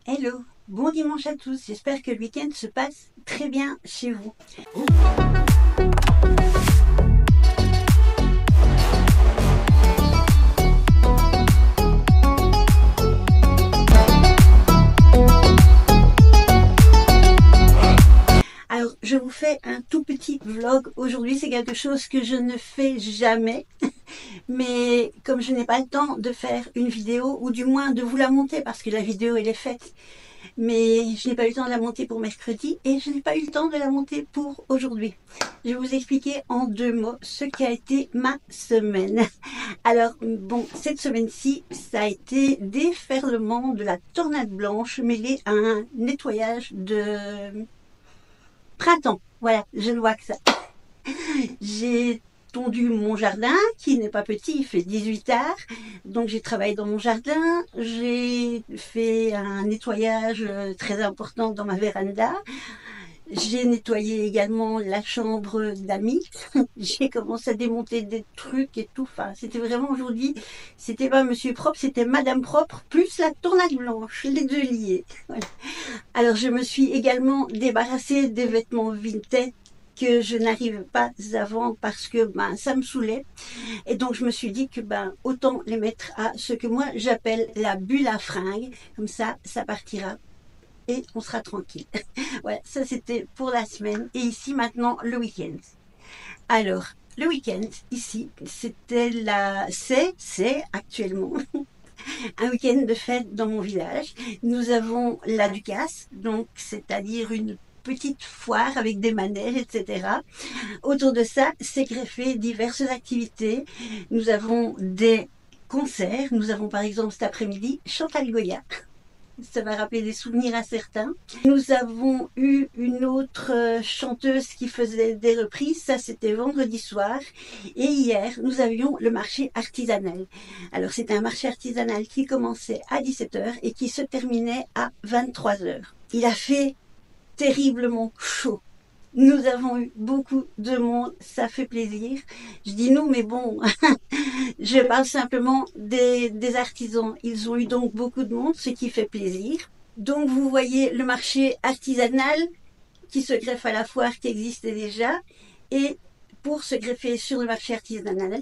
Hello, bon dimanche à tous, j'espère que le week-end se passe très bien chez vous. Alors, je vous fais un tout petit vlog. Aujourd'hui, c'est quelque chose que je ne fais jamais. Mais comme je n'ai pas le temps de faire une vidéo, ou du moins de vous la monter, parce que la vidéo, elle est faite. Mais je n'ai pas eu le temps de la monter pour mercredi et je n'ai pas eu le temps de la monter pour aujourd'hui. Je vais vous expliquer en 2 mots ce qui a été ma semaine. Alors, bon, cette semaine-ci, ça a été déferlement de la tornade blanche mêlée à un nettoyage de printemps. Voilà, je ne vois que ça. J'ai tondu mon jardin, qui n'est pas petit, il fait 18 arts. Donc j'ai travaillé dans mon jardin, j'ai fait un nettoyage très important dans ma véranda. J'ai nettoyé également la chambre d'amis. J'ai commencé à démonter des trucs et tout. Enfin, c'était vraiment aujourd'hui, c'était pas Monsieur Propre, c'était Madame Propre, plus la tornade blanche, les deux liés. Voilà. Alors je me suis également débarrassée des vêtements vintage que je n'arrivais pas à vendre parce que ça me saoulait. Et donc je me suis dit que autant les mettre à ce que moi j'appelle la bulle à fringues. Comme ça partira et on sera tranquille. Voilà, ça c'était pour la semaine. Et ici maintenant le week-end. Alors, le week-end, ici, c'est actuellement un week-end de fête dans mon village. Nous avons la Ducasse, donc c'est-à-dire une petite foire avec des manèges, etc. Autour de ça, s'est greffé diverses activités. Nous avons des concerts. Nous avons par exemple cet après-midi Chantal Goya. Ça va rappeler des souvenirs à certains. Nous avons eu une autre chanteuse qui faisait des reprises. Ça, c'était vendredi soir. Et hier, nous avions le marché artisanal. Alors, c'était un marché artisanal qui commençait à 17h et qui se terminait à 23h. Il a fait terriblement chaud. Nous avons eu beaucoup de monde, ça fait plaisir. Je dis nous, mais bon, je parle simplement des artisans. Ils ont eu donc beaucoup de monde, ce qui fait plaisir. Donc vous voyez le marché artisanal qui se greffe à la foire qui existait déjà. Et pour se greffer sur le marché artisanal,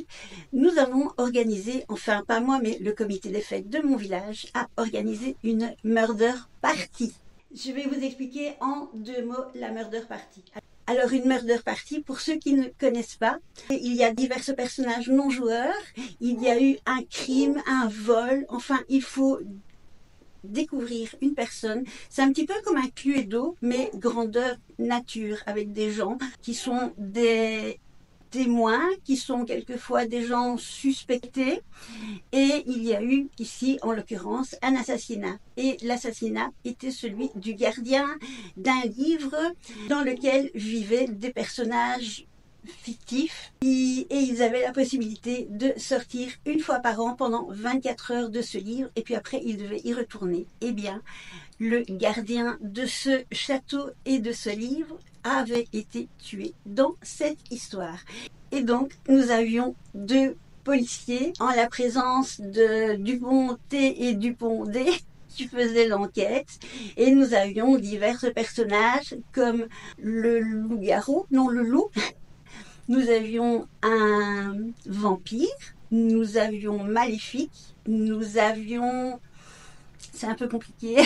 nous avons organisé, enfin pas moi, mais le comité des fêtes de mon village a organisé une murder party. Je vais vous expliquer en 2 mots la murder party. Alors une murder party, pour ceux qui ne connaissent pas, il y a divers personnages non joueurs, il y a eu un crime, un vol, enfin il faut découvrir une personne. C'est un petit peu comme un Cluedo, mais grandeur nature, avec des gens qui sont des témoins, qui sont quelquefois des gens suspectés. Et il y a eu ici, en l'occurrence, un assassinat. Et l'assassinat était celui du gardien d'un livre dans lequel vivaient des personnages fictifs. Et ils avaient la possibilité de sortir une fois par an pendant 24 heures de ce livre. Et puis après, ils devaient y retourner. Eh bien, le gardien de ce château et de ce livre avait été tué dans cette histoire. Et donc, nous avions 2 policiers en la présence de Dupont-T et Dupont-D qui faisaient l'enquête. Et nous avions divers personnages comme le loup-garou, non le loup. Nous avions un vampire, nous avions Maléfique, nous avions... C'est un peu compliqué.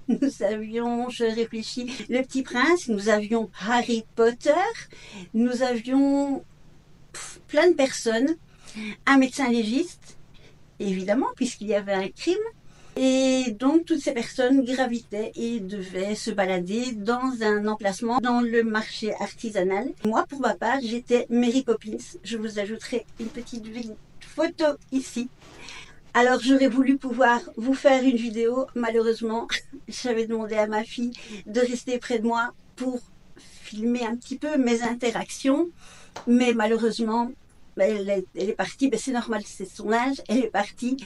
Nous avions, je réfléchis, le Petit Prince, nous avions Harry Potter, nous avions plein de personnes, un médecin légiste, évidemment, puisqu'il y avait un crime. Et donc, toutes ces personnes gravitaient et devaient se balader dans un emplacement dans le marché artisanal. Moi, pour ma part, j'étais Mary Poppins. Je vous ajouterai une petite photo ici. Alors j'aurais voulu pouvoir vous faire une vidéo, malheureusement j'avais demandé à ma fille de rester près de moi pour filmer un petit peu mes interactions, mais malheureusement elle est partie, c'est normal, c'est son âge, elle est partie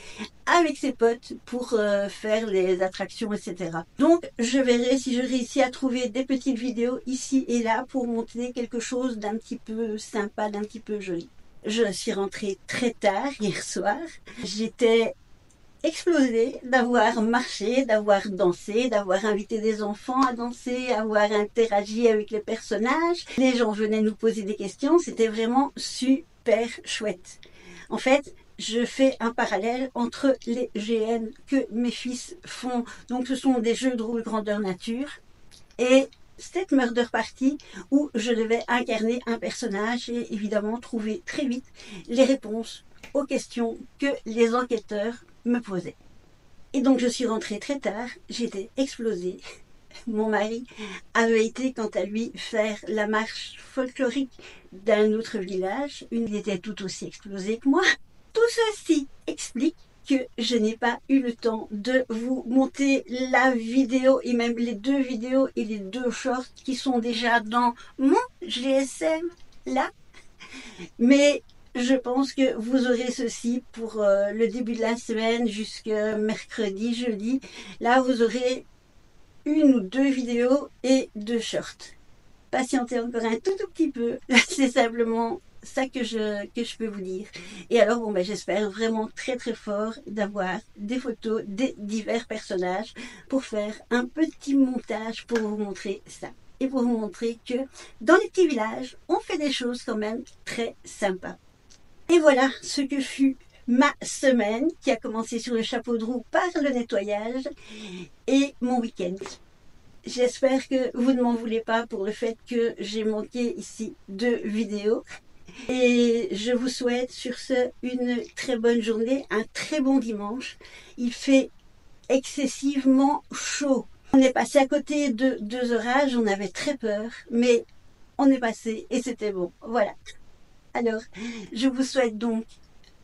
avec ses potes pour faire les attractions, etc. Donc je verrai si je réussis à trouver des petites vidéos ici et là pour montrer quelque chose d'un petit peu sympa, d'un petit peu joli. Je suis rentrée très tard hier soir. J'étais explosé d'avoir marché, d'avoir dansé, d'avoir invité des enfants à danser, avoir interagi avec les personnages. Les gens venaient nous poser des questions, c'était vraiment super chouette. En fait, je fais un parallèle entre les GN que mes fils font. Donc ce sont des jeux de rôle grandeur nature et cette Murder Party où je devais incarner un personnage et évidemment trouver très vite les réponses aux questions que les enquêteurs me posaient. Et donc je suis rentrée très tard, j'étais explosée. Mon mari avait été quant à lui faire la marche folklorique d'un autre village. Il était tout aussi explosé que moi. Tout ceci explique que je n'ai pas eu le temps de vous monter la vidéo et même les 2 vidéos et les 2 shorts qui sont déjà dans mon GSM là. Mais je pense que vous aurez ceci pour le début de la semaine jusqu'à mercredi, jeudi. Là, vous aurez 1 ou 2 vidéos et 2 shorts. Patientez encore un tout petit peu. C'est simplement ça que je peux vous dire. Et alors, bon, ben, j'espère vraiment très très fort d'avoir des photos des divers personnages pour faire un petit montage pour vous montrer ça. Et pour vous montrer que dans les petits villages, on fait des choses quand même très sympas. Et voilà ce que fut ma semaine qui a commencé sur le chapeau de roue par le nettoyage et mon week-end. J'espère que vous ne m'en voulez pas pour le fait que j'ai manqué ici 2 vidéos. Et je vous souhaite sur ce une très bonne journée, un très bon dimanche. Il fait excessivement chaud. On est passé à côté de 2 orages, on avait très peur, mais on est passé et c'était bon. Voilà. Alors, je vous souhaite donc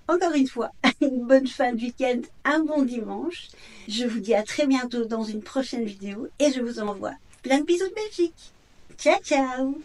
encore une fois une bonne fin de week-end, un bon dimanche. Je vous dis à très bientôt dans une prochaine vidéo et je vous envoie plein de bisous de Belgique. Ciao, ciao!